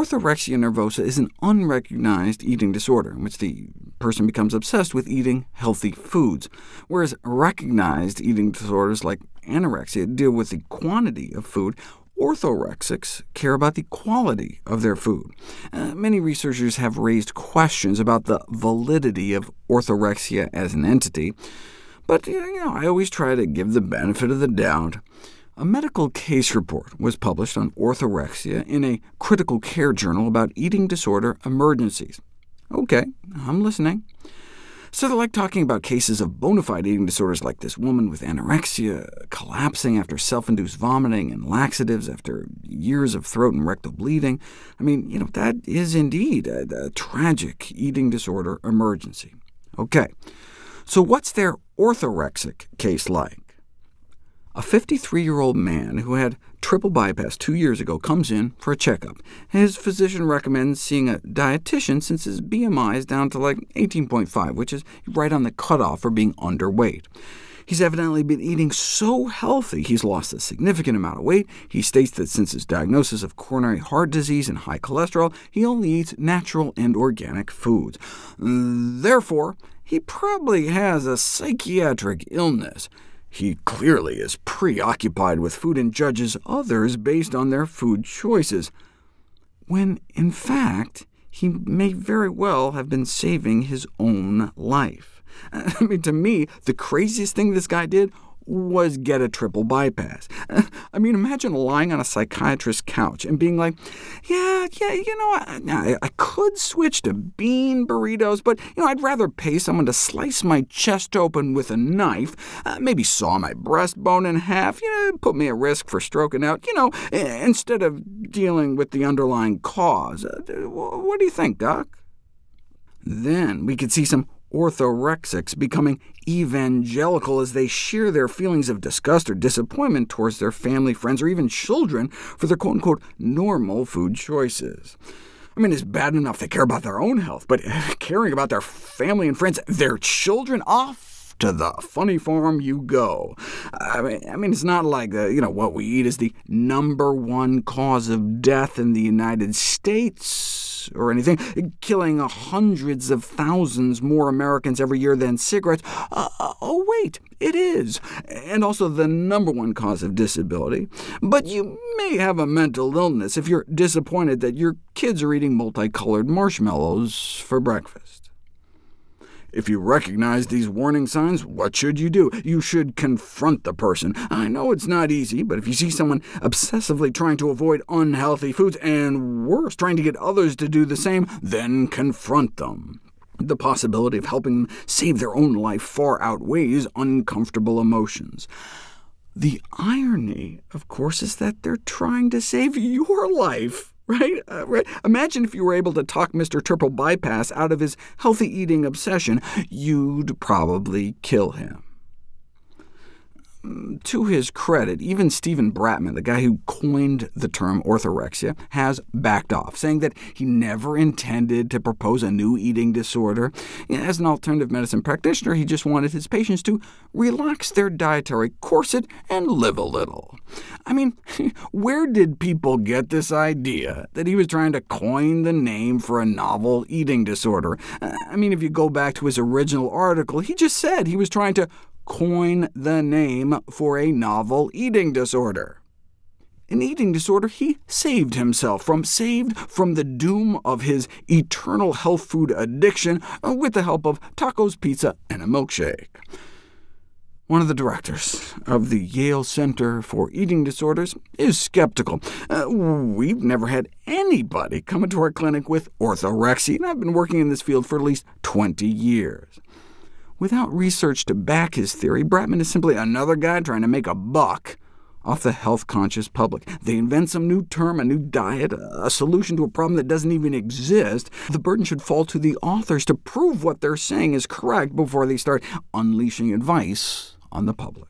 orthorexia nervosa is an unrecognized eating disorder in which the person becomes obsessed with eating healthy foods, whereas recognized eating disorders like anorexia deal with the quantity of food. Orthorexics care about the quality of their food. Many researchers have raised questions about the validity of orthorexia as an entity, but I always try to give the benefit of the doubt. A medical case report was published on orthorexia in a critical care journal about eating disorder emergencies. OK, I'm listening. So they're like talking about cases of bona fide eating disorders like this woman with anorexia collapsing after self-induced vomiting and laxatives after years of throat and rectal bleeding. That is indeed a tragic eating disorder emergency. OK, so what's their orthorexic case like? A 53-year-old man who had triple bypass 2 years ago comes in for a checkup. His physician recommends seeing a dietitian since his BMI is down to like 18.5, which is right on the cutoff for being underweight. He's evidently been eating so healthy he's lost a significant amount of weight. He states that since his diagnosis of coronary heart disease and high cholesterol, he only eats natural and organic foods. Therefore, he probably has a psychiatric illness. He clearly is preoccupied with food and judges others based on their food choices, when in fact he may very well have been saving his own life. To me, the craziest thing this guy did was get a triple bypass. Imagine lying on a psychiatrist's couch and being like, I could switch to bean burritos, but I'd rather pay someone to slice my chest open with a knife, maybe saw my breastbone in half, put me at risk for stroking out, instead of dealing with the underlying cause. What do you think, Doc? Then we could see some orthorexics becoming evangelical as they share their feelings of disgust or disappointment towards their family, friends, or even children for their quote-unquote normal food choices. It's bad enough they care about their own health, but caring about their family and friends, their children, off to the funny farm you go. It's not like what we eat is the #1 cause of death in the United States, or anything, killing hundreds of thousands more Americans every year than cigarettes. Oh wait, it is, and also the #1 cause of disability. But you may have a mental illness if you're disappointed that your kids are eating multicolored marshmallows for breakfast. If you recognize these warning signs, what should you do? You should confront the person. I know it's not easy, but if you see someone obsessively trying to avoid unhealthy foods, and worse, trying to get others to do the same, then confront them. The possibility of helping them save their own life far outweighs uncomfortable emotions. The irony, of course, is that they're trying to save your life. Right? Imagine if you were able to talk Mr. Triple Bypass out of his healthy eating obsession. You'd probably kill him. To his credit, even Stephen Bratman, the guy who coined the term orthorexia, has backed off, saying that he never intended to propose a new eating disorder. As an alternative medicine practitioner, he just wanted his patients to relax their dietary corset and live a little. Where did people get this idea that he was trying to coin the name for a novel eating disorder? If you go back to his original article, he just said he was trying to coin the name for a novel eating disorder. An eating disorder he saved himself from, saved from the doom of his eternal health food addiction with the help of tacos, pizza, and a milkshake. One of the directors of the Yale Center for Eating Disorders is skeptical. We've never had anybody come into our clinic with orthorexia, and I've been working in this field for at least 20 years. Without research to back his theory, Bratman is simply another guy trying to make a buck off the health-conscious public. They invent some new term, a new diet, a solution to a problem that doesn't even exist. The burden should fall to the authors to prove what they're saying is correct before they start unleashing advice on the public.